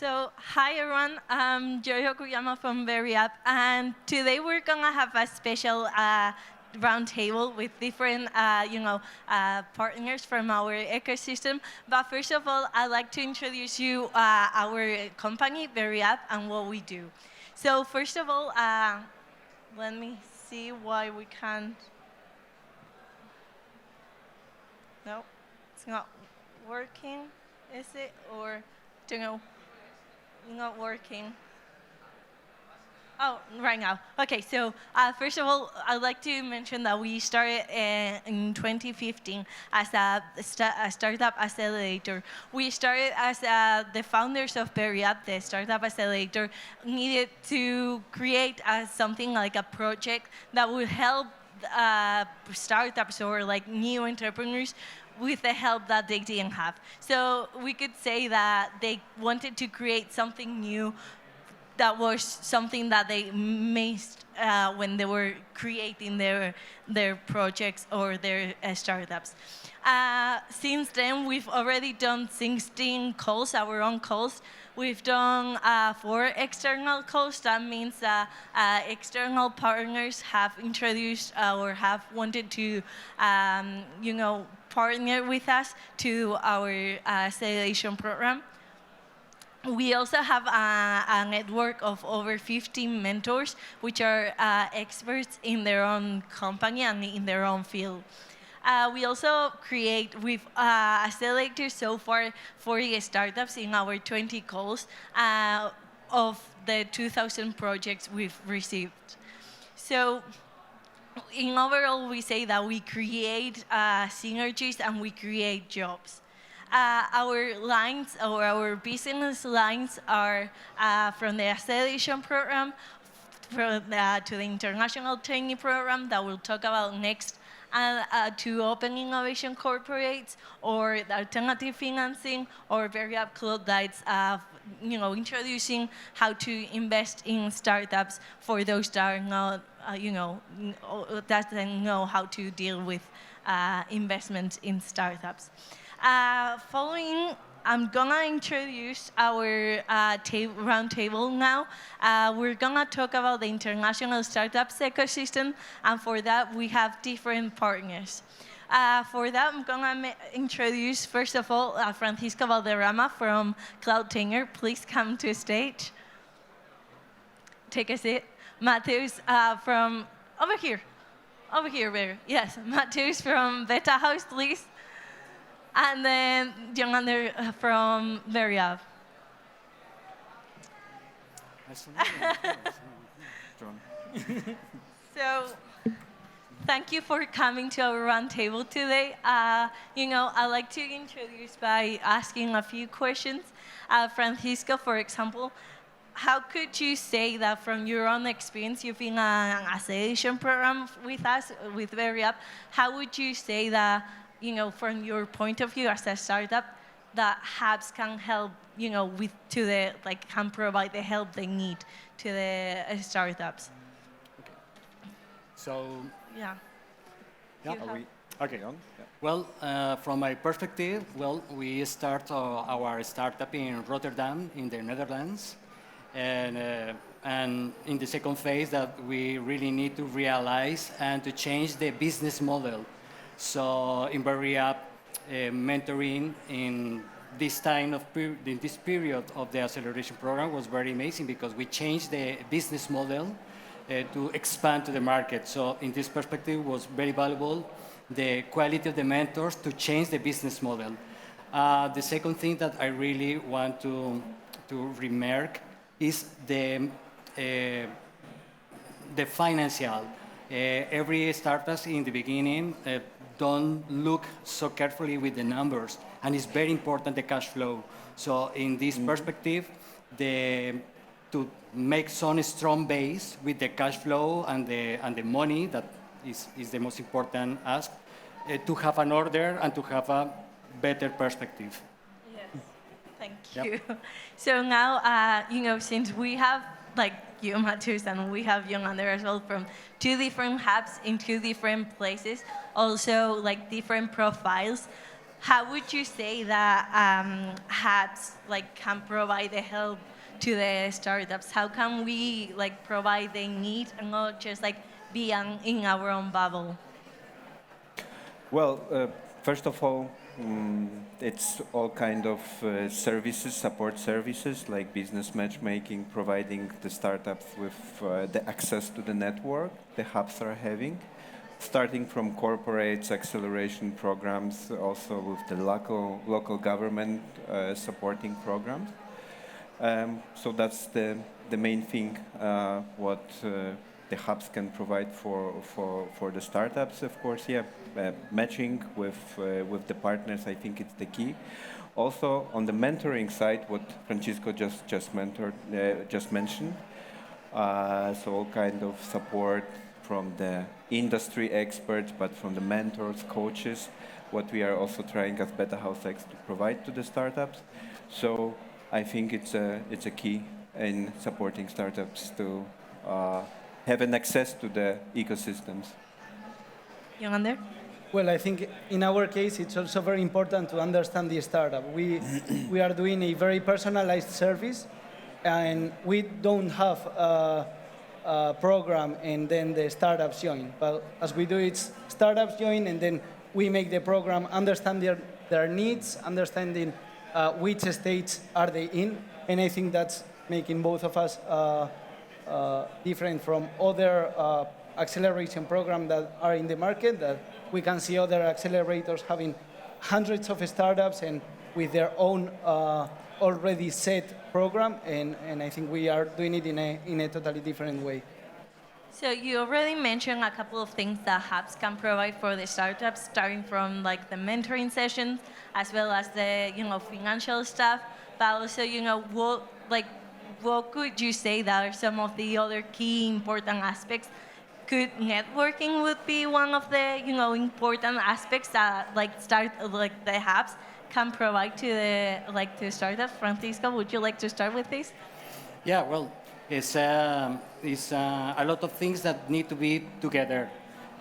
So, hi everyone, I'm Joyo Kuyama from BerriUp, and today we're gonna have a special roundtable with different, partners from our ecosystem. But first of all, I'd like to introduce you our company, BerriUp, and what we do. So, first of all, let me see why we can't. No, it's not working, is it? Or don't know. Not working. Oh, right now. Okay, so first of all, I'd like to mention that we started in 2015 as a startup accelerator. We started as the founders of BerriUp, the startup accelerator, needed to create something like a project that would help startups or like new entrepreneurs with the help that they didn't have. So we could say that they wanted to create something new that was something that they missed when they were creating their projects or their startups. Since then, we've already done 16 calls, our own calls. We've done 4 external calls. That means external partners have introduced or have wanted to, partner with us to our acceleration program. We also have a network of over 15 mentors, which are experts in their own company and in their own field. We also we've accelerated so far 40 startups in our 20 calls of the 2,000 projects we've received. So in overall, we say that we create synergies and we create jobs. Our lines or our business lines are from the acceleration program to the international training program that we'll talk about next, to open innovation corporates or alternative financing or BerriUp Club that's introducing how to invest in startups for those that are not that don't know how to deal with investment in startups. Following, I'm gonna introduce our round table now. We're gonna talk about the international startups ecosystem, and for that we have different partners. For that, I'm gonna introduce, first of all, Francisco Valderrama from Cloudtainer. Please come to the stage. Take a seat. Mateus from over here, Bear. Yes, Mateus from Betahaus, please. And then John from BerriUp. So, thank you for coming to our roundtable today. I'd like to introduce by asking a few questions. Francisco, for example, how could you say that from your own experience, you've been an acceleration program with us, with BerriUp, how would you say that, from your point of view as a startup, that hubs can help, can provide the help they need to the startups? Okay. So. Yeah. Yeah. Are we okay? On. Yeah. Well, from my perspective, we start our startup in Rotterdam, in the Netherlands, and in the second phase that we really need to realize and to change the business model. So in BerriUp, mentoring in this period of the acceleration program was very amazing because we changed the business model to expand to the market. So in this perspective, it was very valuable, the quality of the mentors to change the business model. The second thing that I really want to remark is the financial. Every startup in the beginning don't look so carefully with the numbers, and it's very important, the cash flow. So in this perspective, to make some strong base with the cash flow and the money, that is the most important ask, to have an order and to have a better perspective. Yes, thank you. Yep. So now, since we have you, Mateus, and we have Yolanda as well from 2 different hubs in 2 different places, also different profiles. how would you say that hubs like can provide the help to the startups? How can we like provide the need and not just like be in our own bubble? Well, first of all, it's all kind of services, support services like business matchmaking, providing the startups with the access to the network the hubs are having, starting from corporates, acceleration programs, also with the local government supporting programs. So that's the main thing what the hubs can provide for the startups. Of course, yeah, matching with the partners, I think it's the key. Also, on the mentoring side, what Francisco just mentioned, so all kind of support from the industry experts, but from the mentors, coaches, what we are also trying as Betahaus X to provide to the startups. So I think it's a key in supporting startups to have an access to the ecosystems. Yolander? Well, I think in our case, it's also very important to understand the startup. We are doing a very personalized service, and we don't have a program and then the startups join. But as we do, it's startups join, and then we make the program, understand their needs, understanding which states are they in, and I think that's making both of us different from other acceleration programs that are in the market, that we can see other accelerators having hundreds of startups and with their own already set program, and I think we are doing it in a totally different way. So you already mentioned a couple of things that hubs can provide for the startups, starting from like the mentoring sessions, as well as the financial stuff. But also, what could you say that are some of the other key important aspects? Could networking would be one of the important aspects that the hubs can provide to the startups? Francisco, would you like to start with this? Yeah, well, it's a lot of things that need to be together.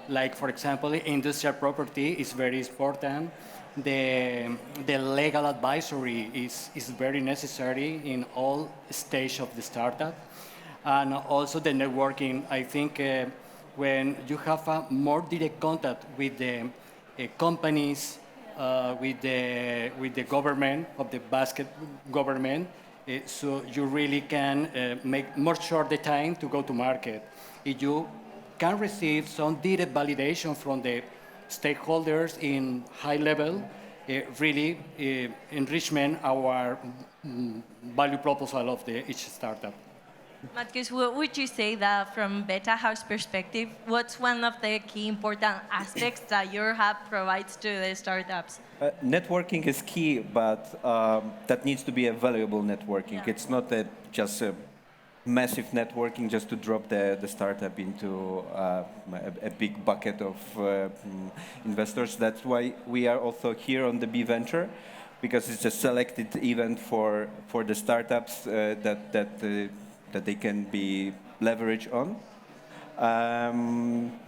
Like, for example, industrial property is very important. The legal advisory is very necessary in all stages of the startup. And also the networking. I think when you have a more direct contact with the companies, with the government, of the basket government, so you really can make more short the time to go to market. If you can receive some direct validation from the stakeholders in high level, really enrichment our value proposal of each startup. Marcus, what would you say that from Betahaus perspective, what's one of the key important aspects that your hub provides to the startups? Networking is key, but that needs to be a valuable networking. Yeah. It's not just a massive networking just to drop the startup into a big bucket of investors. That's why we are also here on the B Venture, because it's a selected event for the startups that they can be leveraged on.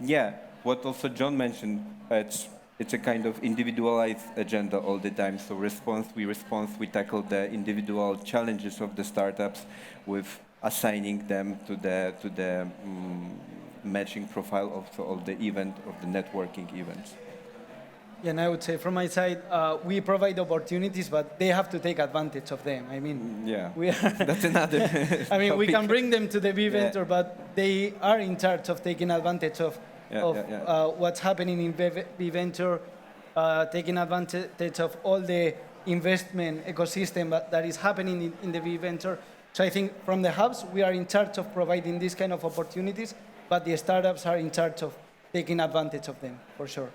Yeah, what also John mentioned, it's a kind of individualized agenda all the time. So we tackle the individual challenges of the startups with assigning them to the matching profile of the event, of the networking events. Yeah, and I would say from my side, we provide opportunities, but they have to take advantage of them. I mean, Yeah, we are that's another. I mean, we topic. can bring them to the B Venture, Yeah. but they are in charge of taking advantage of what's happening in B Venture, taking advantage of all the investment ecosystem that is happening in the B Venture. So I think from the hubs, we are in charge of providing these kind of opportunities, but the startups are in charge of taking advantage of them, for sure.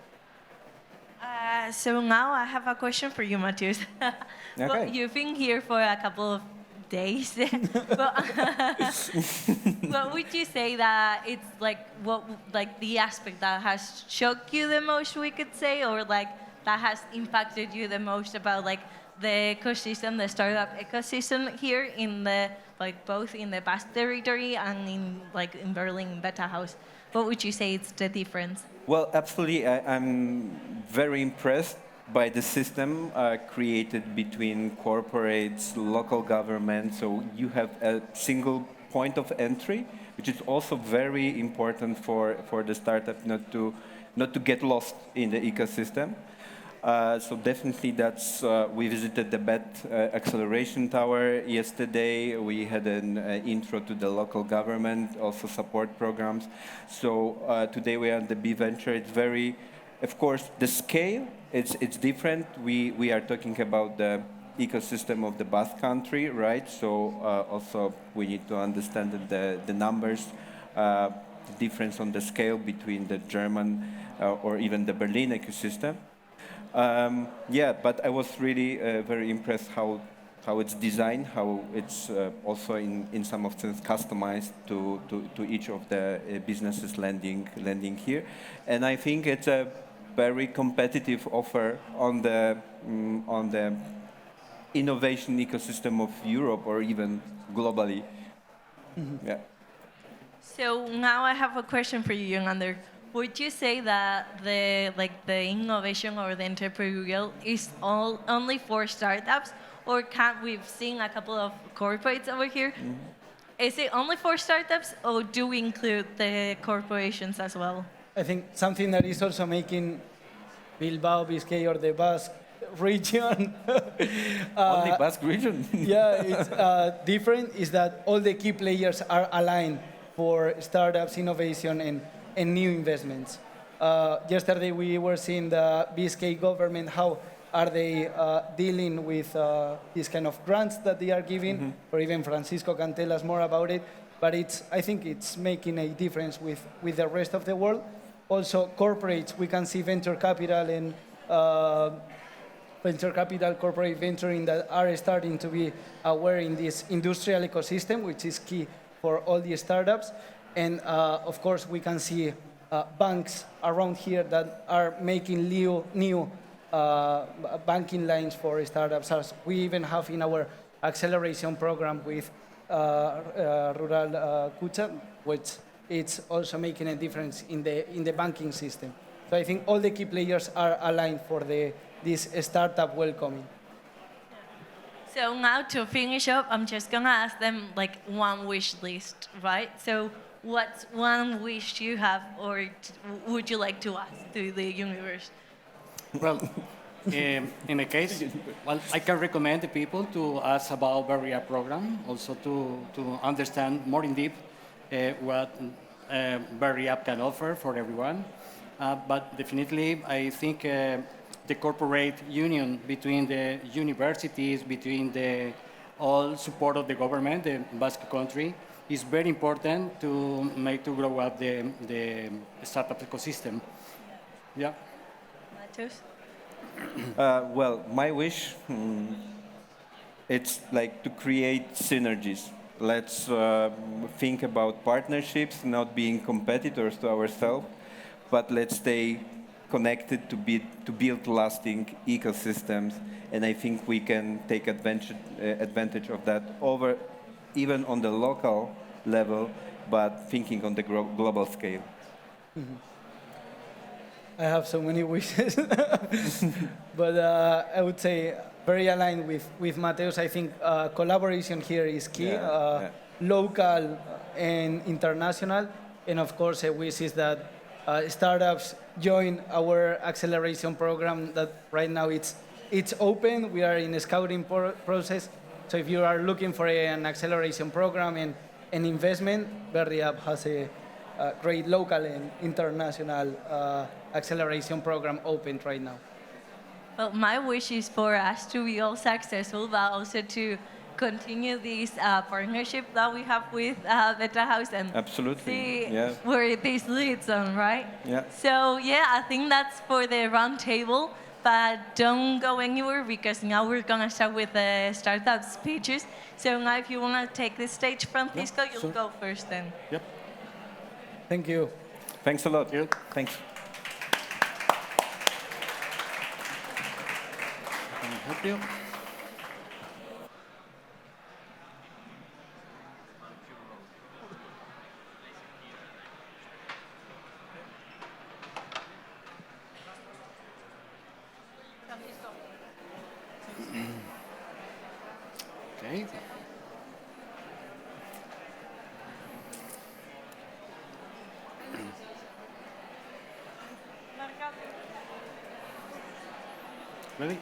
So now I have a question for you, Matthias. Well, Okay. you've been here for a couple of days. What would you say that it's like the aspect that has shocked you the most, we could say, or like that has impacted you the most about like the ecosystem, the startup ecosystem here in the both in the Basque territory and in Berlin, Betahaus? What would you say is the difference? Well, absolutely. I'm very impressed by the system created between corporates, local government. So you have a single point of entry, which is also very important for the startup not to get lost in the ecosystem. So definitely we visited the BET Acceleration Tower yesterday. We had an intro to the local government, also support programs. So today we are at the B Venture. It's very, of course, the scale, it's different. We are talking about the ecosystem of the Basque Country, right? So also we need to understand that the numbers, the difference on the scale between the German or even the Berlin ecosystem. Yeah, but I was really very impressed how it's designed, how it's also in some of sense customized to each of the businesses landing here, and I think it's a very competitive offer on the innovation ecosystem of Europe or even globally. Mm-hmm. Yeah. So now I have a question for you, Yonander. Would you say that the innovation or the entrepreneurial is only for startups, or we've seen a couple of corporates over here? Mm-hmm. Is it only for startups, or do we include the corporations as well? I think something that is also making Bilbao, Biscay, or the Basque region. Only Basque region? Yeah, it's different is that all the key players are aligned for startups, innovation, and new investments. Yesterday we were seeing the Biscay government, how are they dealing with these kind of grants that they are giving, mm-hmm. or even Francisco can tell us more about it, but I think it's making a difference with the rest of the world. Also corporates, we can see venture capital and venture capital corporate venturing that are starting to be aware in this industrial ecosystem, which is key for all the startups. And of course, we can see banks around here that are making new banking lines for startups, as we even have in our acceleration program with Rural Kucha, which it's also making a difference in the banking system. So I think all the key players are aligned for this startup welcoming. So now to finish up, I'm just gonna ask them like one wish list, right? So what's one wish you have, or would you like to ask to the universe? Well, in my case, well, I can recommend the people to ask about BerriUp program, also to understand more in depth what BerriUp can offer for everyone. But definitely, I think the corporate union between the universities, between all support of the government, the Basque Country, is very important to grow up the startup ecosystem. Yeah. Matos? Well, my wish, it's like to create synergies. Let's think about partnerships, not being competitors to ourselves, but let's stay connected to build lasting ecosystems. And I think we can take advantage of that even on the local level, but thinking on the global scale. Mm-hmm. I have so many wishes, but I would say very aligned with Mateus. I think collaboration here is key, local and international, and of course a wish is that startups join our acceleration program that right now it's open. We are in a scouting process, so if you are looking for an acceleration program and an investment, BerriUp has a great local and international acceleration program open right now. Well, my wish is for us to be all successful, but also to continue this partnership that we have with Betahaus and absolutely, see where this leads on, right? Yeah. So yeah, I think that's for the round table, but don't go anywhere because now we're gonna start with the startup speeches. So now if you wanna take the stage, Francisco, you'll go first then. Yep. Thank you. Thanks a lot. Thanks. Can I help you? Really?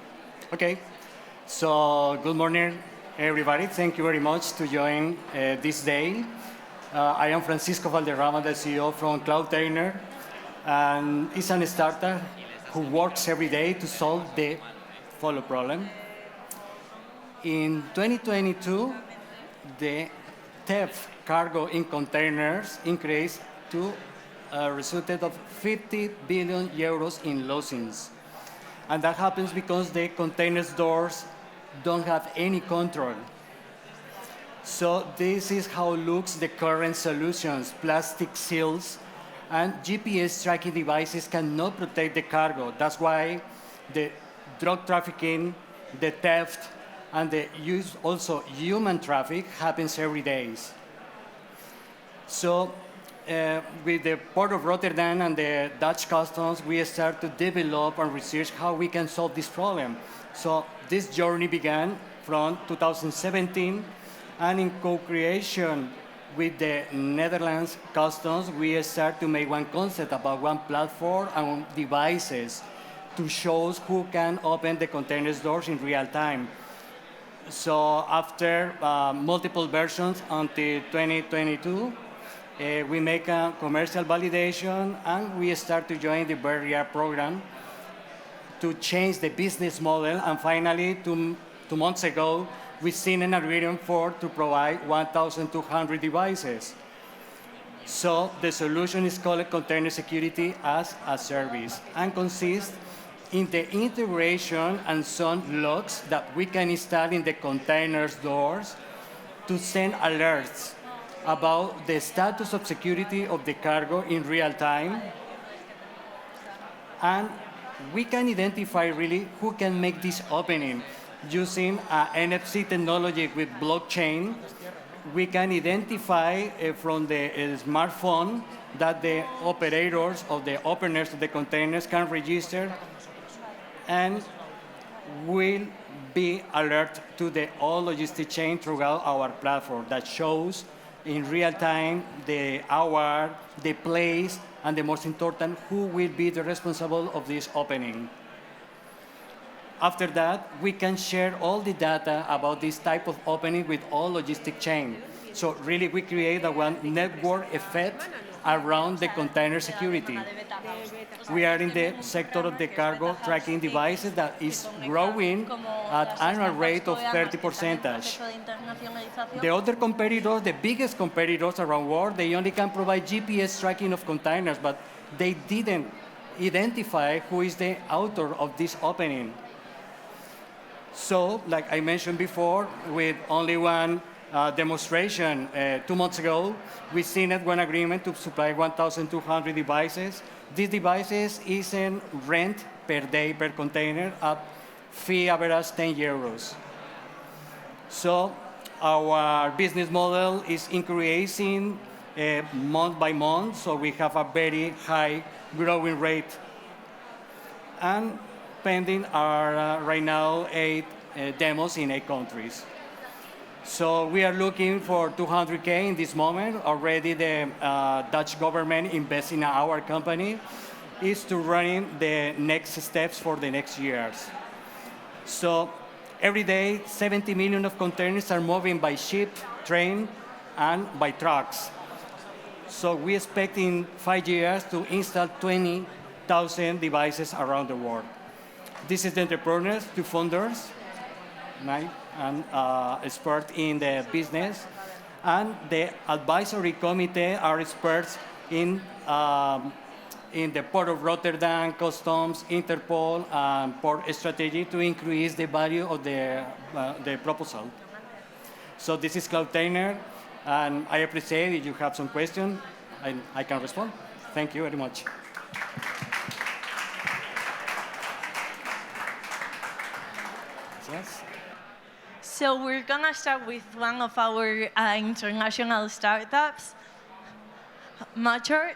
Okay. So good morning, everybody. Thank you very much to join this day. I am Francisco Valderrama, the CEO from Cloudtainer, and it's a startup who works every day to solve the follow problem. In 2022, the theft cargo in containers increased to a result of 50 billion euros in losses. And that happens because the container stores don't have any control. So this is how looks the current solutions. Plastic seals and GPS tracking devices cannot protect the cargo. That's why the drug trafficking, the theft, and the use also human traffic happens every day. So with the Port of Rotterdam and the Dutch customs, we start to develop and research how we can solve this problem. So this journey began from 2017, and in co-creation with the Netherlands customs, we start to make one concept about one platform and devices to show who can open the container doors in real time. So after multiple versions until 2022, we make a commercial validation, and we start to join the BerriUp program to change the business model. And finally, 2 months ago, we signed an agreement to provide 1,200 devices. So the solution is called Container Security as a Service and consists in the integration and some logs that we can install in the containers doors to send alerts about the status of security of the cargo in real time. And we can identify really who can make this opening. Using NFC technology with blockchain, we can identify from the smartphone that the operators of the openers of the containers can register and will be alert to the all logistic chain throughout our platform that shows in real time the hour, the place, and the most important, who will be the responsible of this opening. After that, we can share all the data about this type of opening with all logistic chain. So really, we create a one network effect around the container security. We are in the sector of the cargo tracking devices that is growing at annual rate of 30%. The other competitors, the biggest competitors around the world, they only can provide GPS tracking of containers, but they didn't identify who is the author of this opening. So, like I mentioned before, with only one demonstration 2 months ago, we signed one agreement to supply 1,200 devices. These devices is in rent per day per container at fee average 10 euros. So our business model is increasing month by month, so we have a very high growing rate. And pending are right now 8 demos in 8 countries. So we are looking for 200K in this moment. Already the Dutch government invests in our company is to run the next steps for the next years. So every day, 70 million of containers are moving by ship, train, and by trucks. So we expect in 5 years to install 20,000 devices around the world. This is the entrepreneurs, two founders, right, and experts in the business. And the advisory committee are experts in the Port of Rotterdam, Customs, Interpol, and Port Strategy to increase the value of the proposal. So this is Cloudtainer, and I appreciate if you have some questions, I can respond. Thank you very much. Yes. So we're gonna start with one of our international startups, Mature.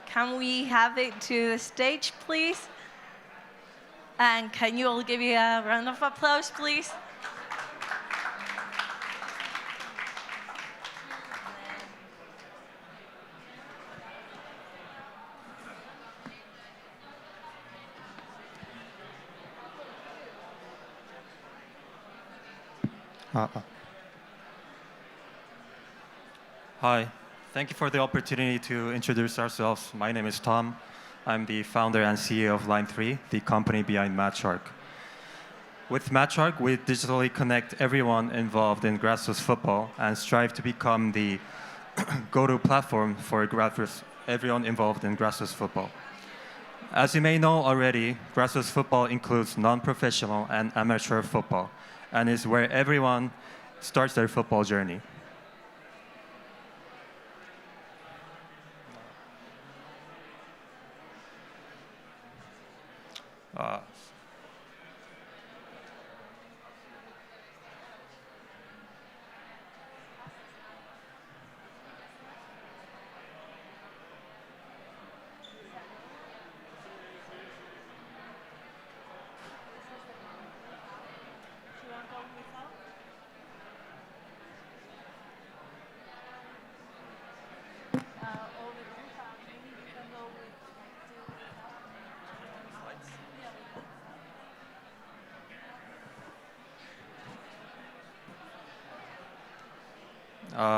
Can we have it to the stage, please? And can you all give me a round of applause, please? Hi, thank you for the opportunity to introduce ourselves. My name is Tom. I'm the founder and CEO of Line 3, the company behind MatchShark. With MatchShark, we digitally connect everyone involved in grassroots football and strive to become the go-to platform for everyone involved in grassroots football. As you may know already, grassroots football includes non-professional and amateur football and is where everyone starts their football journey.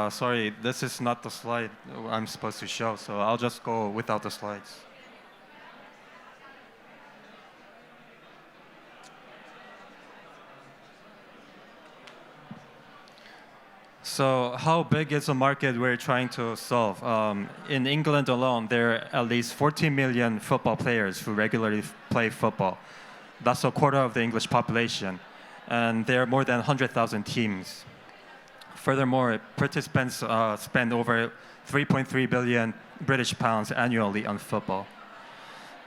Sorry, this is not the slide I'm supposed to show, so I'll just go without the slides. So how big is the market we're trying to solve? In England alone, there are at least 14 million football players who regularly play football. That's a quarter of the English population. And there are more than 100,000 teams. Furthermore, participants spend over 3.3 billion British pounds annually on football.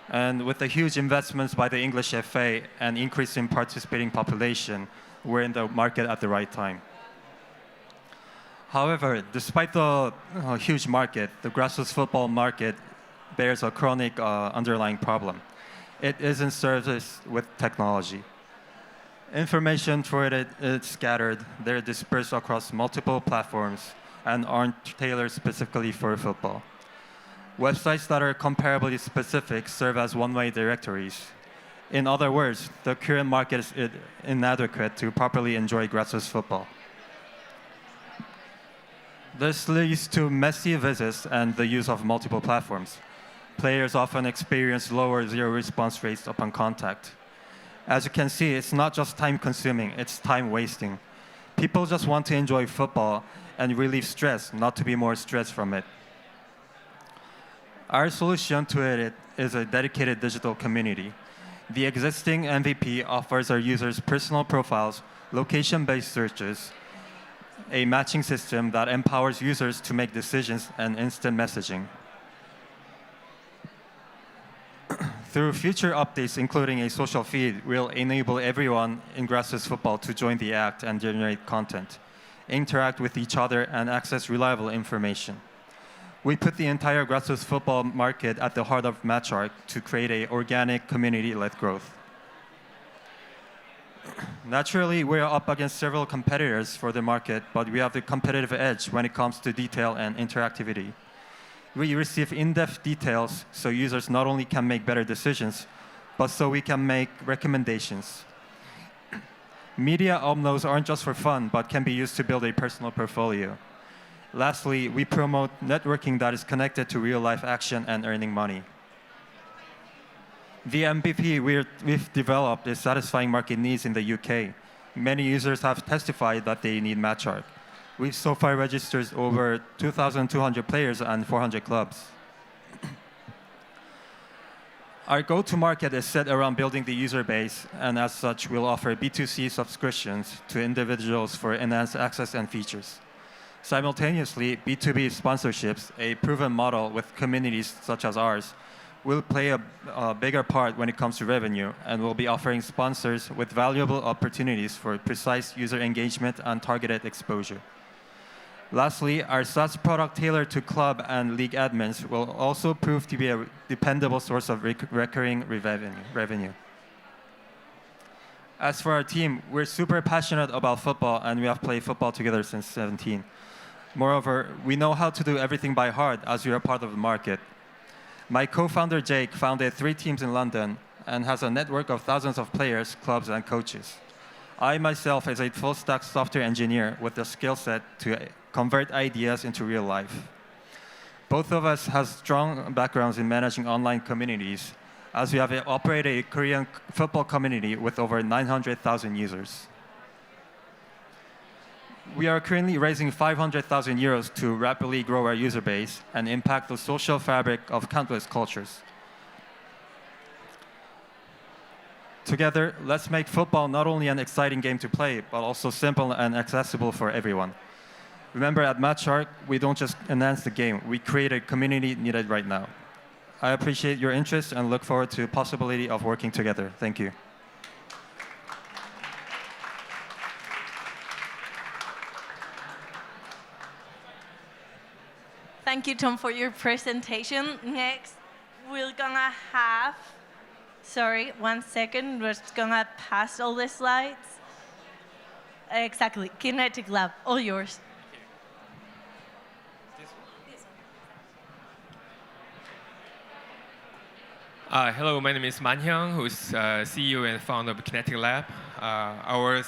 And with the huge investments by the English FA and increase in participating population, we're in the market at the right time. However, despite the huge market, the grassroots football market bears a chronic underlying problem. It isn't serviced with technology. Information for it is scattered. They're dispersed across multiple platforms and aren't tailored specifically for football. Websites that are comparably specific serve as one-way directories. In other words, the current market is inadequate to properly enjoy grassroots football. This leads to messy visits and the use of multiple platforms. Players often experience lower zero response rates upon contact. As you can see, it's not just time-consuming, it's time-wasting. People just want to enjoy football and relieve stress, not to be more stressed from it. Our solution to it is a dedicated digital community. The existing MVP offers our users personal profiles, location-based searches, a matching system that empowers users to make decisions and instant messaging. Through future updates, including a social feed, we'll enable everyone in grassroots football to join the act and generate content, interact with each other, and access reliable information. We put the entire grassroots football market at the heart of MatchShark to create an organic, community-led growth. Naturally, we're up against several competitors for the market, but we have the competitive edge when it comes to detail and interactivity. We receive in-depth details so users not only can make better decisions, but so we can make recommendations. Media uploads aren't just for fun, but can be used to build a personal portfolio. Lastly, we promote networking that is connected to real-life action and earning money. The MVP we've developed is satisfying market needs in the UK. Many users have testified that they need MatchShark. We've so far registered over 2,200 players and 400 clubs. Our go-to-market is set around building the user base, and as such, we'll offer B2C subscriptions to individuals for enhanced access and features. Simultaneously, B2B sponsorships, a proven model with communities such as ours, will play a bigger part when it comes to revenue, and we'll be offering sponsors with valuable opportunities for precise user engagement and targeted exposure. Lastly, our SaaS product tailored to club and league admins will also prove to be a dependable source of recurring revenue. As for our team, we're super passionate about football, and we have played football together since 17. Moreover, we know how to do everything by heart as we are part of the market. My co-founder Jake founded 3 teams in London and has a network of thousands of players, clubs, and coaches. I myself is a full-stack software engineer with the skill set to convert ideas into real life. Both of us have strong backgrounds in managing online communities, as we have operated a Korean football community with over 900,000 users. We are currently raising 500,000 euros to rapidly grow our user base and impact the social fabric of countless cultures. Together, let's make football not only an exciting game to play, but also simple and accessible for everyone. Remember, at MatchShark, we don't just enhance the game, we create a community needed right now. I appreciate your interest and look forward to the possibility of working together. Thank you. Thank you, Tom, for your presentation. Next, we're gonna have, sorry, 1 second, we're just gonna pass all the slides. Exactly, Kinetic Lab, all yours. Hello, my name is Man Hyung, who is CEO and founder of Kinetic Lab. Our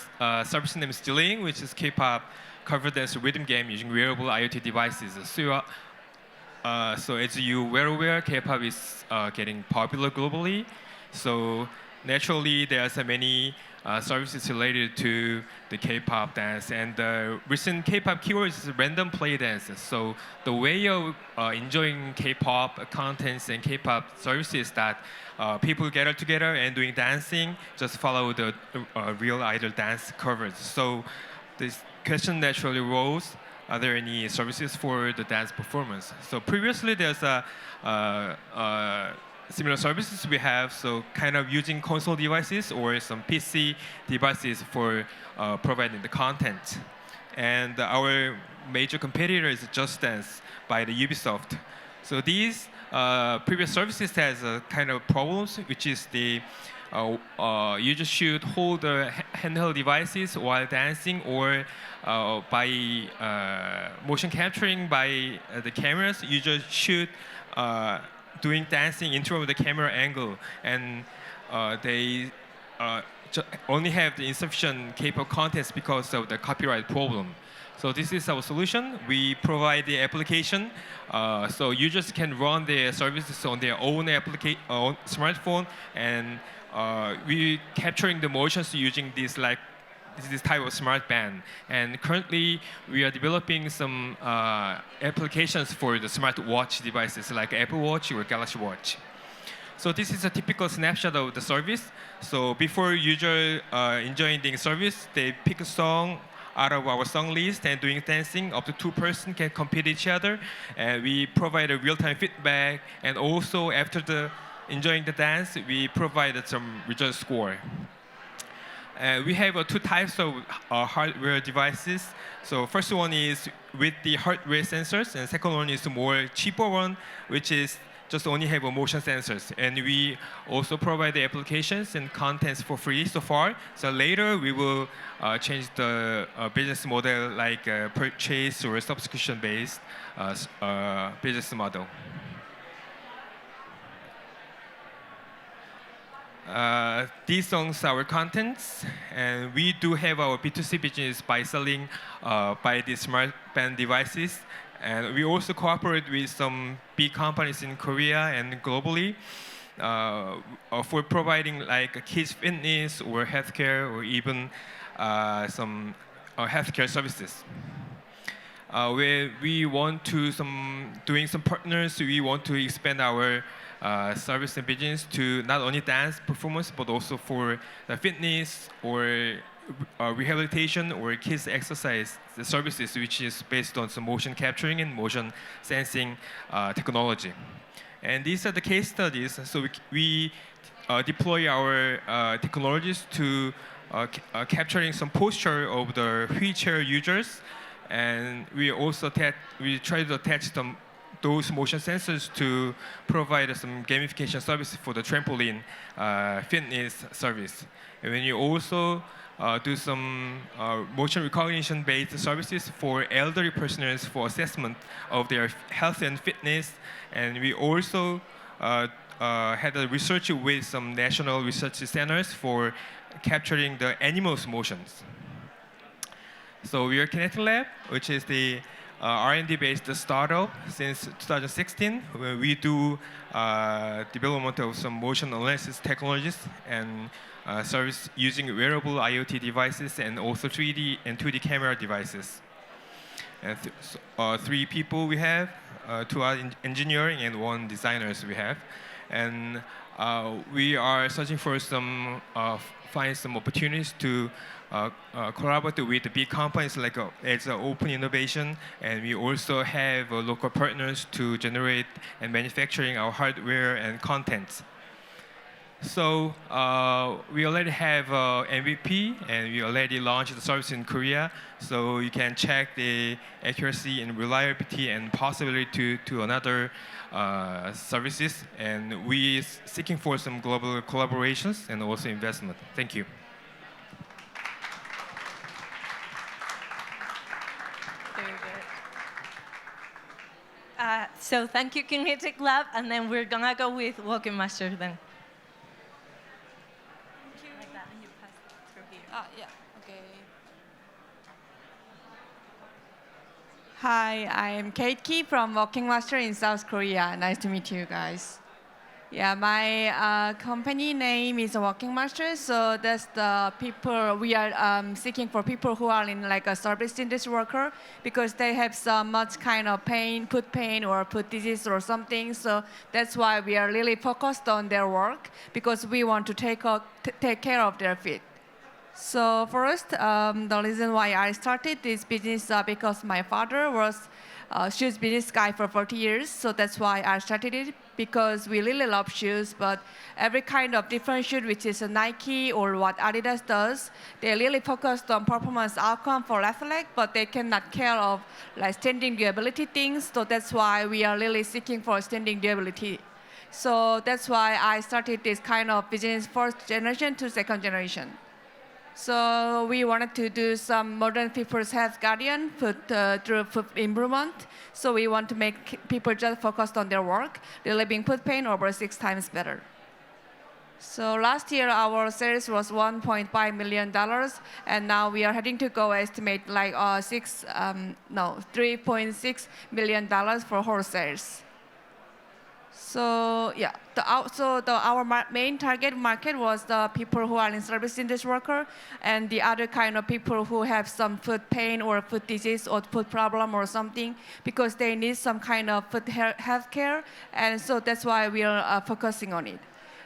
service name is Dealing, which is K-pop covered as a rhythm game using wearable IoT devices. So as you well aware, K-pop is getting popular globally. So naturally, there are so many services related to the K-pop dance. And the recent K-pop keyword is random play dances. So the way of enjoying K-pop contents and K-pop services is that people gather together and doing dancing, just follow the real idol dance covers. So this question naturally arose, are there any services for the dance performance? So previously there's similar services we have, so kind of using console devices or some PC devices for providing the content. And our major competitor is Just Dance by the Ubisoft. So these previous services has a kind of problems, which is the you just should hold the handheld devices while dancing, or by motion capturing by the cameras, you just should doing dancing in terms of the camera angle, and they only have the insufficient K-pop contents because of the copyright problem. So this is our solution. We provide the application, so users can run their services on their own smartphone, and we capturing the motions using this type of smart band. And currently, we are developing some applications for the smart watch devices like Apple Watch or Galaxy Watch. So this is a typical snapshot of the service. So before user enjoying the service, they pick a song out of our song list and doing dancing. Up to 2 persons can compete each other, and we provide a real-time feedback. And also after enjoying the dance, we provided some result score. We have 2 types of hardware devices. So first one is with the heart rate sensors, and second one is the more cheaper one, which is just only have motion sensors. And we also provide the applications and contents for free so far. So later we will change the business model, like purchase or subscription-based business model. These songs are our contents, and we do have our B2C business by selling by the smart band devices. And we also cooperate with some big companies in Korea and globally for providing like kids fitness or healthcare, or even some healthcare services. Where we want to doing some partners, we want to expand our service and business to not only dance performance, but also for the fitness or rehabilitation or kids exercise the services, which is based on some motion capturing and motion sensing technology. And these are the case studies. So we deploy our technologies to capturing some posture of the wheelchair users, and we also try to attach those motion sensors to provide some gamification services for the trampoline fitness service. And when you also do some motion recognition-based services for elderly persons for assessment of their health and fitness, and we also had a research with some national research centers for capturing the animals' motions. So we are Kinetic Lab, which is the R&D-based startup since 2016, where we do development of some motion analysis technologies and service using wearable IoT devices and also 3D and 2D camera devices. And 3 people we have, 2 are engineering and 1 designers we have. And we are searching for some, find some opportunities to collaborate with the big companies like it's open innovation, and we also have local partners to generate and manufacturing our hardware and content. So we already have MVP, and we already launched the service in Korea. So you can check the accuracy and reliability and possibility to another services. And we seeking for some global collaborations and also investment. Thank you. Very good. So thank you, Kinetic Lab, and then we're gonna go with Walking Master then. Like that, and you pass it through here. Yeah, okay. Hi, I'm Kate Ki from Walking Master in South Korea. Nice to meet you guys. Yeah, my company name is Walking Master, so that's the people we are seeking for people who are in like a service industry worker because they have some much kind of pain, foot pain or foot disease or something. So that's why we are really focused on their work because we want to take care of their feet. So first, the reason why I started this business because my father was shoes business guy for 40 years. So that's why I started it because we really love shoes. But every kind of different shoe, which is a Nike or what Adidas does, they really focused on performance outcome for athletes, but they cannot care of like standing durability things. So that's why we are really seeking for standing durability. So that's why I started this kind of business first generation to second generation. So we wanted to do some modern people's health guardian through foot improvement. So we want to make people just focused on their work, relieving foot pain over 6 times better. So last year our sales was $1.5 million, and now we are heading to go estimate like $3.6 million for whole sales. So yeah, our main target market was the people who are in service industry worker, and the other kind of people who have some foot pain or foot disease or foot problem or something, because they need some kind of foot health care, and so that's why we are focusing on it.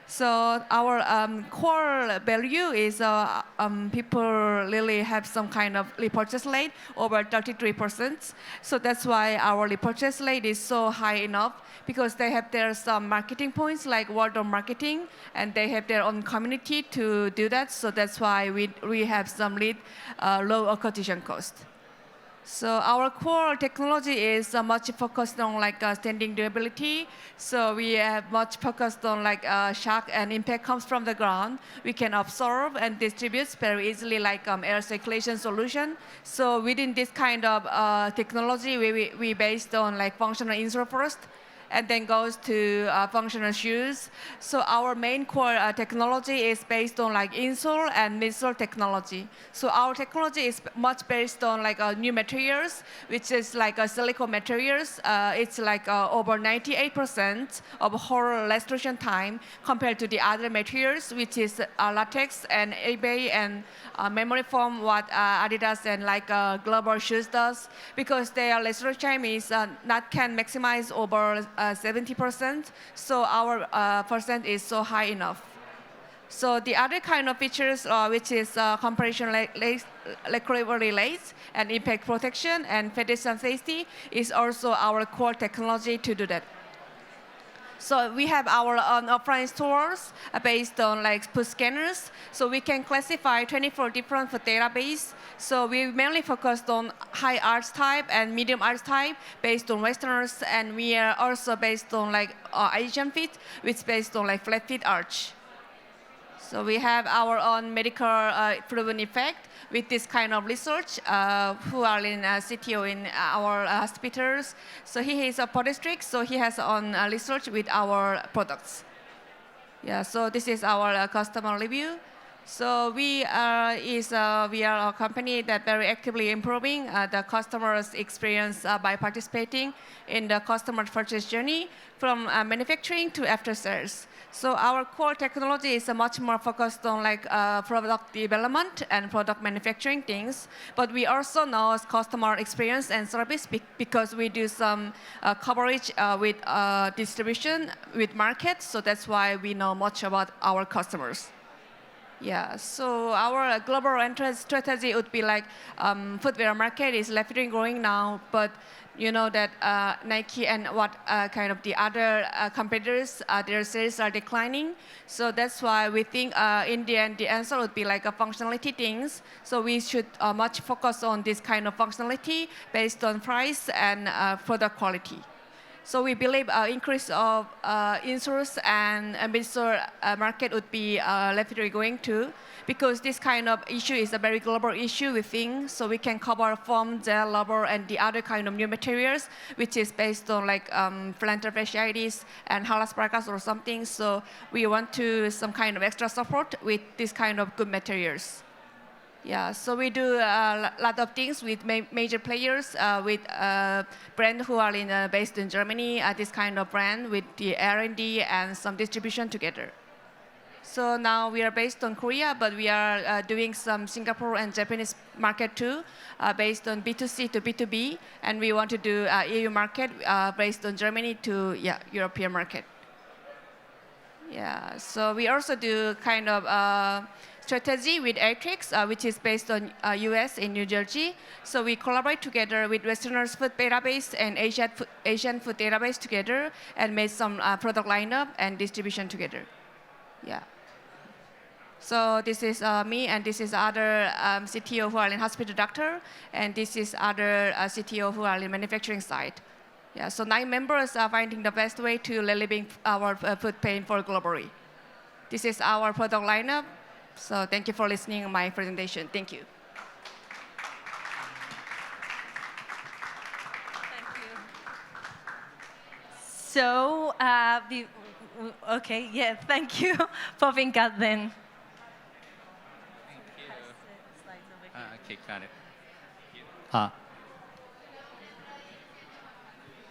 So our core value is people really have some kind of repurchase rate over 33%. So that's why our repurchase rate is so high enough because they have their some marketing points like word of marketing, and they have their own community to do that. So that's why we have some low acquisition cost. So our core technology is much focused on like standing durability. So we have much focused on like shock and impact comes from the ground. We can absorb and distribute very easily like air circulation solution. So within this kind of technology, we based on like functional insole first, and then goes to functional shoes. So our main core technology is based on like insole and midsole technology. So our technology is much based on like new materials, which is like silicone materials. It's like over 98% of whole restoration time compared to the other materials, which is latex and eBay and memory foam, what Adidas and like global shoes does, because their restoration time is not can maximize over 70%, so our percent is so high enough. So the other kind of features, which is compression recovery lace and impact protection and pedestrian safety, is also our core technology to do that. So we have our offline stores based on like foot scanners. So we can classify 24 different foot database. So we mainly focused on high arch type and medium arch type based on Westerners, and we are also based on like Asian feet, which is based on like flat feet arch. So we have our own medical proven effect with this kind of research who are in CTO in our hospitals. So he is a podiatrist, so he has on research with our products. Yeah, so this is our customer review. So we are a company that very actively improving the customer's experience by participating in the customer purchase journey from manufacturing to after sales. So our core technology is much more focused on like product development and product manufacturing things, but we also know customer experience and service because we do some coverage with distribution with markets. So that's why we know much about our customers. Yeah, so our global entrance strategy would be like footwear market is rapidly growing now, but you know that Nike and what kind of the other competitors, their sales are declining. So that's why we think in the end the answer would be like a functionality things. So we should much focus on this kind of functionality based on price and product quality. So we believe increase of insource and mid-store market would be rapidly going to, because this kind of issue is a very global issue, we think. So we can cover foam, gel, rubber, and the other kind of new materials, which is based on like plantar fasciitis and halaspargas or something. So we want to some kind of extra support with this kind of good materials. Yeah, so we do a lot of things with major players, with brands who are based in Germany, this kind of brand with the R&D and some distribution together. So now we are based on Korea, but we are doing some Singapore and Japanese market too, based on B2C to B2B, and we want to do EU market based on Germany to European market. Yeah, so we also do kind of strategy with Atrix, which is based on US in New Jersey. So we collaborate together with Westerners Food Database and Asian Food Database together and made some product lineup and distribution together. Yeah. So this is me, and this is other CTO who are in hospital doctor, and this is other CTO who are in manufacturing side. Yeah, so 9 members are finding the best way to relieving our food pain for globally. This is our product lineup. So thank you for listening to my presentation. Thank you. Thank you. So, okay, yeah, thank you, Povinkat then. Okay, got it.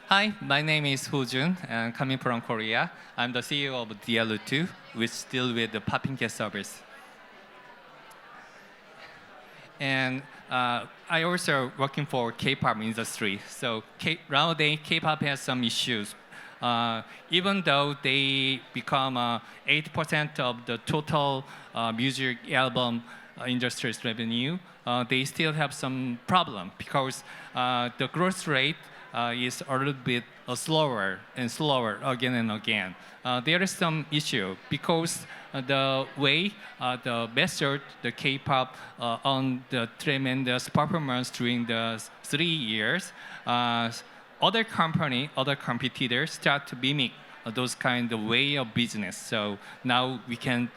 Hi, my name is Ho Jun, and coming from Korea. I'm the CEO of DL2, which deals with the popping cat service. And I also working for K-pop industry. So nowadays, K-pop has some issues. Even though they become 8% of the total music album industry's revenue, they still have some problem because the growth rate is a little bit slower and slower again and again. There is some issue because the way the method, the K-pop on the tremendous performance during the 3 years, other competitors start to mimic those kind of way of business. So now we can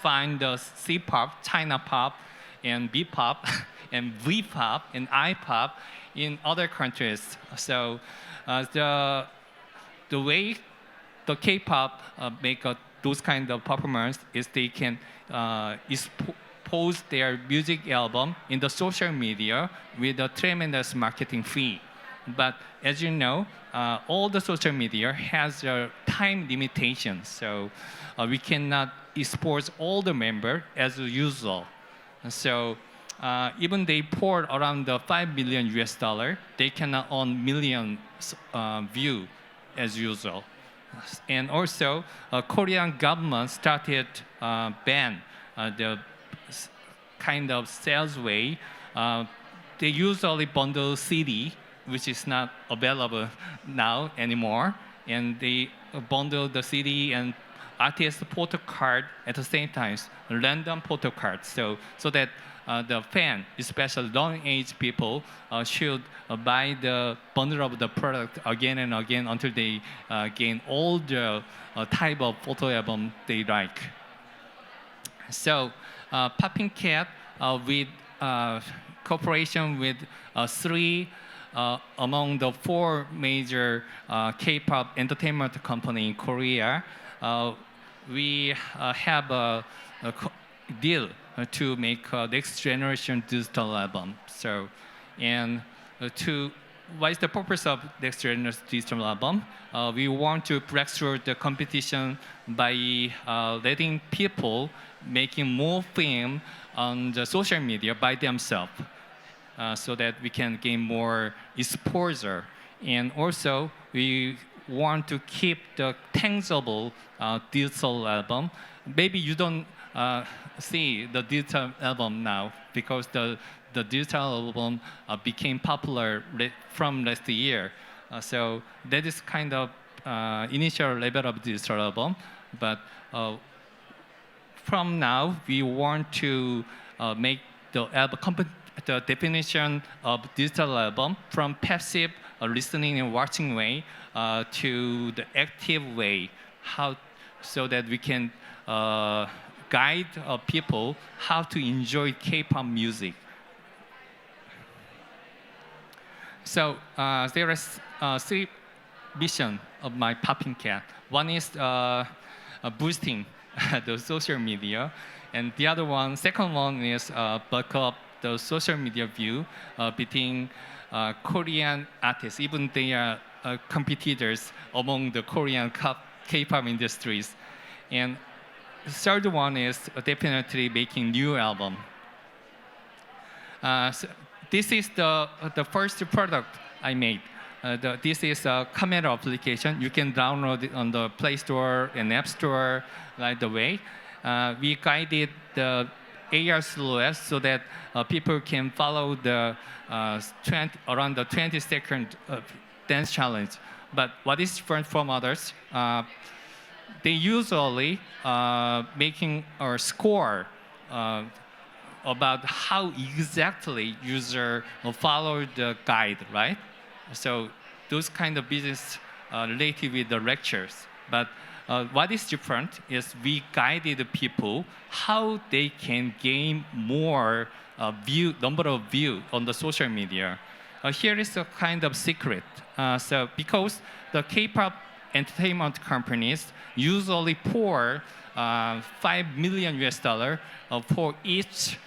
find the C-pop, China pop, and B-pop, and V-pop, and I-pop in other countries. So the way the K-pop make those kind of performance is they can expose their music album in the social media with a tremendous marketing fee. But as you know, all the social media has a time limitation, so we cannot expose all the members as usual. So even they pour around the $5 million US, they cannot earn millions view as usual. And also, Korean government started ban the kind of sales way. They usually bundle CD, which is not available now anymore, and they bundle the CD and artist photo card at the same time, random photo cards, so that the fan, especially long-age people, should buy the bundle of the product again and again until they gain all the type of photo album they like. So, Popping Cat with cooperation with 3 among the 4 major K-pop entertainment company in Korea, we have a deal to make next generation digital album. So, and what is the purpose of next generation digital album? We want to break through the competition by letting people making more film on the social media by themselves, so that we can gain more exposure. And also, we want to keep the tangible digital album. Maybe you don't see the digital album now because the digital album became popular from last year. So that is kind of initial level of digital album. But from now, we want to make the album the definition of digital album from passive listening and watching way to the active way, so that we can guide people how to enjoy K-pop music. So there are 3 visions of my popping cat. One is boosting the social media, and the second one is back up the social media view between Korean artists, even they are competitors among the Korean K-pop industries. And the third one is definitely making new album. So this is the first product I made. This is a camera application. You can download it on the Play Store and App Store right away. We guided the AR silhouette so that people can follow the around the 20-second dance challenge. But what is different from others? They usually making a score about how exactly user follow the guide, right? So those kind of business related with the lectures. But what is different is we guided people how they can gain more number of views on the social media. Here is a kind of secret. So because the K-pop entertainment companies usually pour $5 million for each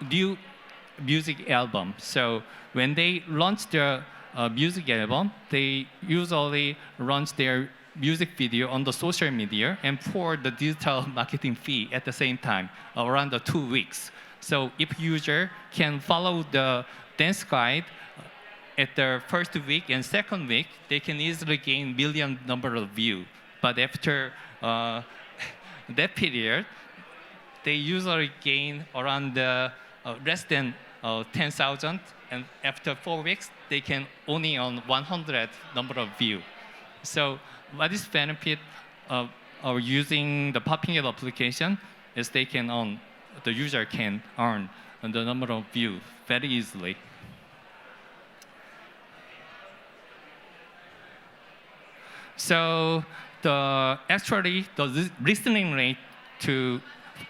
new music album. So when they launch their music album, they usually launch their music video on the social media and pour the digital marketing fee at the same time, around the 2 weeks. So if user can follow the dance guide at the first week and second week, they can easily gain million number of views. But after that period, they usually gain around less than 10,000, and after 4 weeks, they can only earn 100 number of views. So what is benefit of using the popping it application is the user can earn the number of views very easily. So actually the listening rate to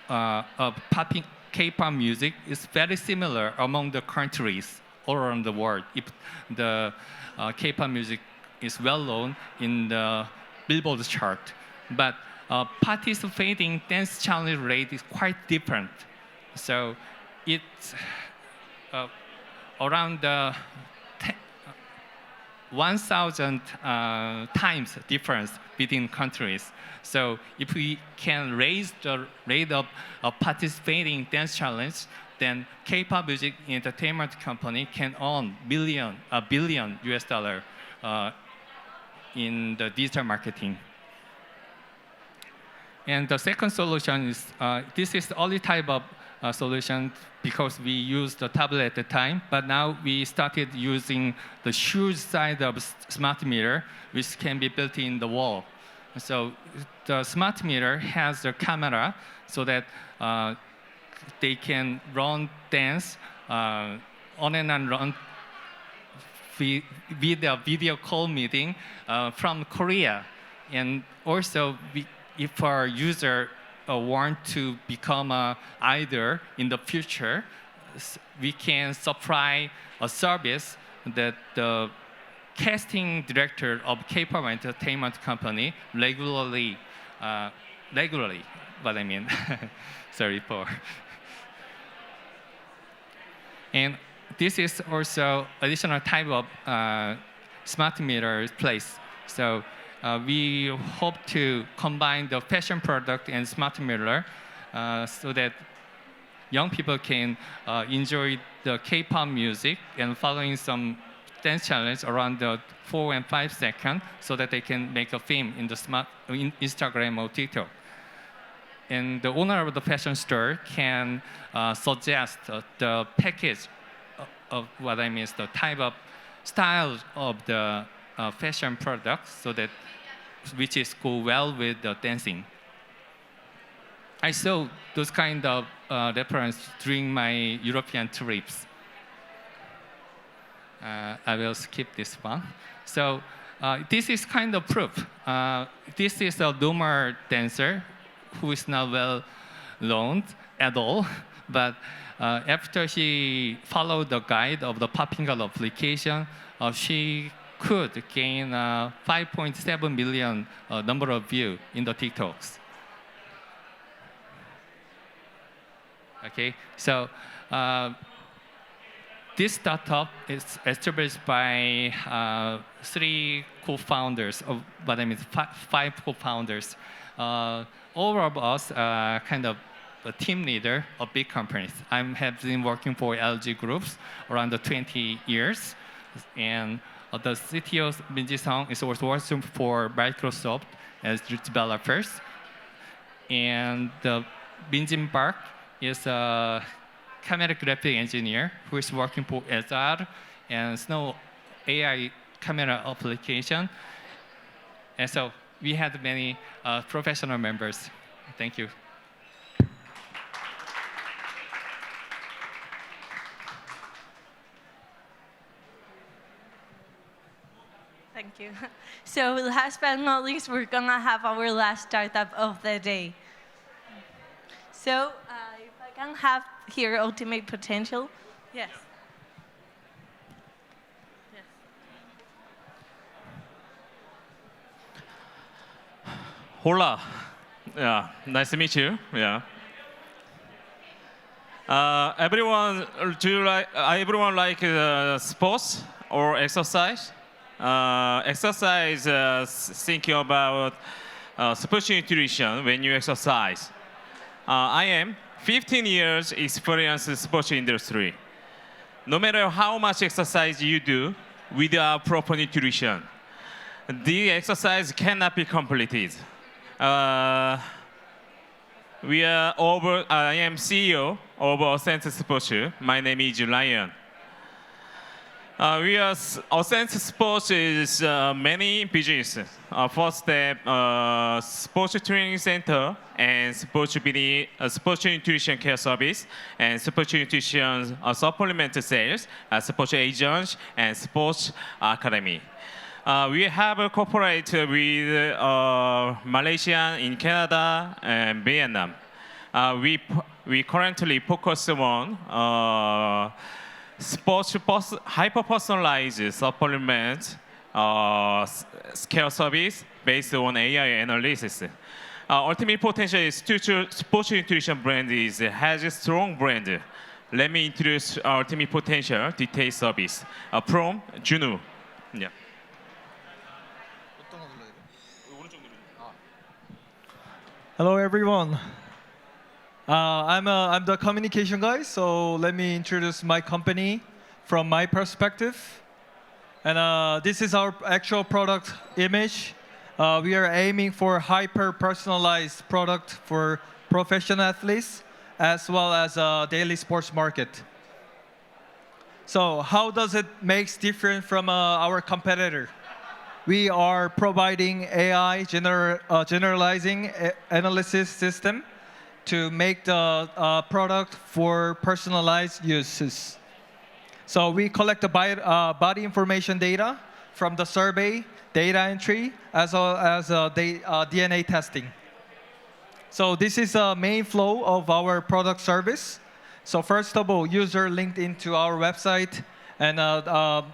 popping K-pop music is very similar among the countries all around the world. If the K-pop music is well known in the Billboard chart, but participating dance challenge rate is quite different. So it's around 1,000 times difference between countries. So if we can raise the rate of participating dance challenge, then K-pop music entertainment company can earn $1 billion in the digital marketing. And the second solution is, this is the only type of solution because we used the tablet at the time, but now we started using the huge size of smart meter, which can be built in the wall. So the smart meter has a camera so that they can run dance on and run video call meeting from Korea. And also, if our user want to become an idol in the future, we can supply a service that the casting director of K-pop entertainment company regularly, what I mean, sorry for. And this is also additional type of smart meter place. So we hope to combine the fashion product and smart meter so that young people can enjoy the K-pop music and following some dance challenge around the 4 and 5 seconds so that they can make a film in the Instagram or TikTok. And the owner of the fashion store can suggest the package of what I mean is the type of style of the fashion product so that which is go well with the dancing. I saw those kind of reference during my European trips. I will skip this one. So this is kind of proof. This is a normal dancer who is not well known at all, but after she followed the guide of the popping girl application, she could gain 5.7 million number of views in the TikToks. Okay, so this startup is established by 3 co-founders, but I mean 5 co-founders. All of us are kind of a team leader of big companies. I have been working for LG Groups around 20 years, and the CTO Minji Song is also working for Microsoft as developers, and Minjin Park is a camera graphic engineer who is working for SR and Snow AI camera application. And so we had many professional members. Thank you. Thank you. So last but not least, we're gonna have our last startup of the day. So if I can have here Ultimate Potential. Yes. Yes. Hola. Yeah, nice to meet you. Yeah. Everyone like sports or exercise? Exercise, thinking about sports nutrition when you exercise. I am 15 years experience in sports industry. No matter how much exercise you do without proper nutrition, the exercise cannot be completed. I am CEO of Authentic Sports. My name is Ryan. Authentic Sports is many businesses. First step, sports training center and sports nutrition care service and sports nutrition supplement sales, sports agents and sports academy. We have cooperated with Malaysia, in Canada, and Vietnam. We currently focus on hyper-personalized supplement care service based on AI analysis. Ultimate Potential is sports nutrition brand has a strong brand. Let me introduce Ultimate Potential detail service from Juno. Yeah. Hello, everyone. I'm the communication guy, so let me introduce my company from my perspective. And this is our actual product image. We are aiming for hyper-personalized product for professional athletes as well as a daily sports market. So how does it make different from our competitor? We are providing AI generalizing analysis system to make the product for personalized uses. So we collect the body information data from the survey, data entry, as well as DNA testing. So this is the main flow of our product service. So first of all, user linked into our website, and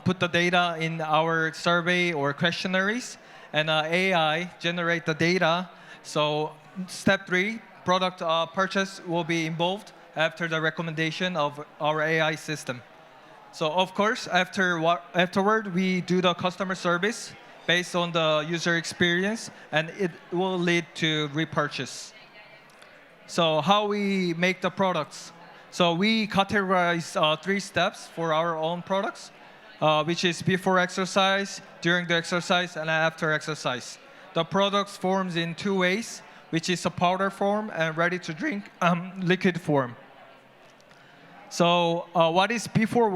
put the data in our survey or questionnaires, and AI generate the data. So step 3, product purchase will be involved after the recommendation of our AI system. So of course, afterward, we do the customer service based on the user experience, and it will lead to repurchase. So how we make the products? So we categorize 3 steps for our own products, which is before exercise, during the exercise, and after exercise. The products forms in 2 ways, which is a powder form and ready-to-drink liquid form. So what is before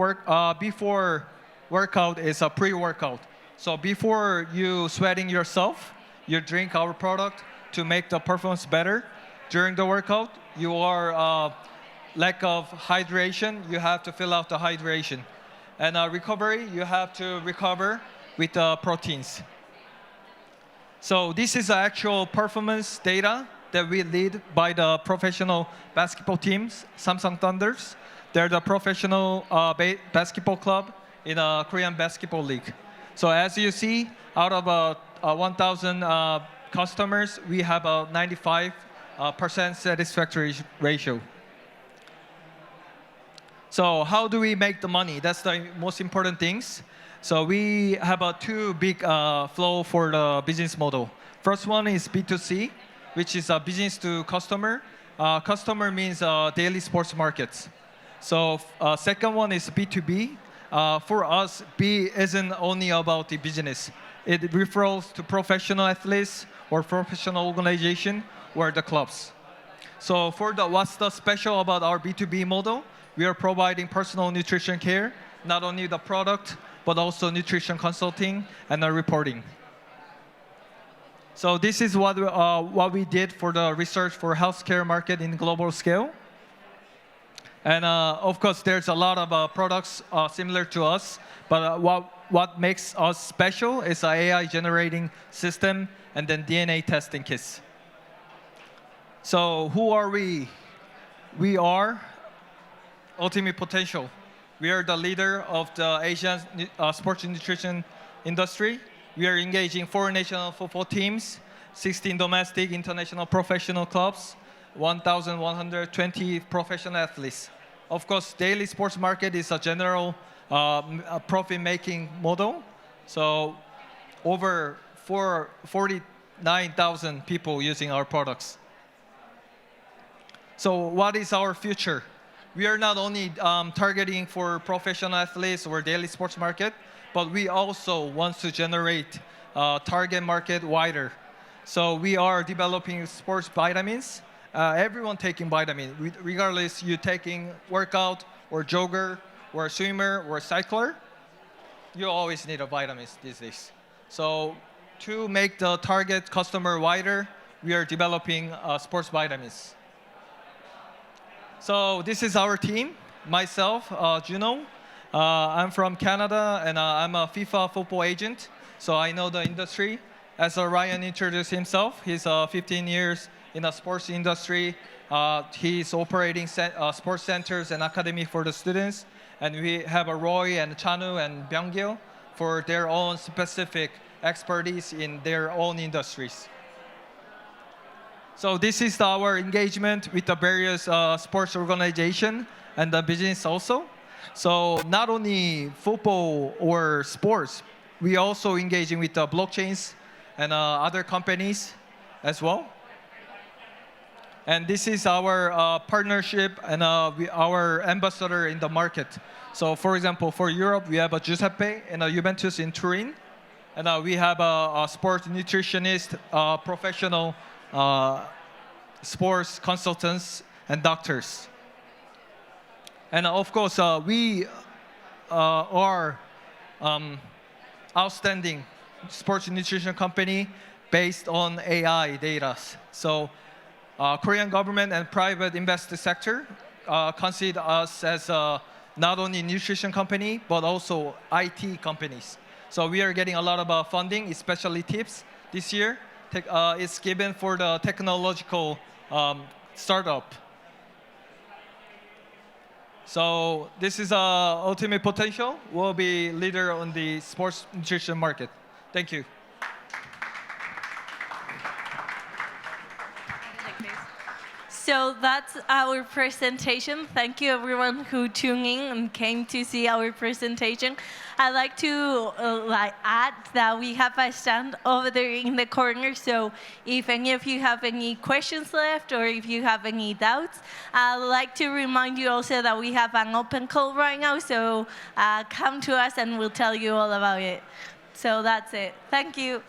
workout is a pre-workout. So before you sweating yourself, you drink our product to make the performance better. During the workout, you are lack of hydration, you have to fill out the hydration. And recovery, you have to recover with proteins. So this is the actual performance data that we lead by the professional basketball teams, Samsung Thunders. They're the professional basketball club in a Korean basketball league. So as you see, out of 1,000 customers, we have a 95% satisfactory ratio. So how do we make the money? That's the most important things. So we have 2 big flow for the business model. First one is B2C, which is a business to customer. Customer means daily sports markets. So second one is B2B. For us, B isn't only about the business. It refers to professional athletes or professional organization or the clubs. So for what's the special about our B2B model? We are providing personal nutrition care, not only the product, but also nutrition consulting and reporting. So this is what we did for the research for healthcare market in global scale. And of course, there's a lot of products similar to us, but what makes us special is an AI generating system and then DNA testing kits. So who are we? We are Ultimate Potential. We are the leader of the Asian sports nutrition industry. We are engaging 4 national football teams, 16 domestic international professional clubs, 1,120 professional athletes. Of course, daily sports market is a general profit-making model. So over 49,000 people using our products. So what is our future? We are not only targeting for professional athletes or daily sports market, but we also want to generate target market wider. So we are developing sports vitamins. Everyone taking vitamin, regardless you taking workout or jogger or swimmer or cycler, you always need a vitamins these days. So to make the target customer wider, we are developing sports vitamins. So this is our team. Myself, Juno. I'm from Canada, and I'm a FIFA football agent, so I know the industry. As Ryan introduced himself, he's 15 years in the sports industry. He's operating sports centers and academy for the students. And we have Roy and Chanu and Byung-gil for their own specific expertise in their own industries. So this is our engagement with the various sports organization and the business also. So not only football or sports, we also engaging with the blockchains and other companies as well. And this is our partnership and our ambassador in the market. So for example, for Europe, we have a Giuseppe and a Juventus in Turin. And we have a sports nutritionist, professional sports consultants and doctors. And of course, we are outstanding sports nutrition company based on AI data. So Korean government and private investor sector consider us as not only nutrition company, but also IT companies. So we are getting a lot of funding, especially TIPS this year. It's given for the technological startup. So this is ultimate potential. We'll be leader on the sports nutrition market. Thank you. So that's our presentation. Thank you everyone who tuned in and came to see our presentation. I'd like to add that we have a stand over there in the corner. So if any of you have any questions left or if you have any doubts, I'd like to remind you also that we have an open call right now. So come to us and we'll tell you all about it. So that's it. Thank you.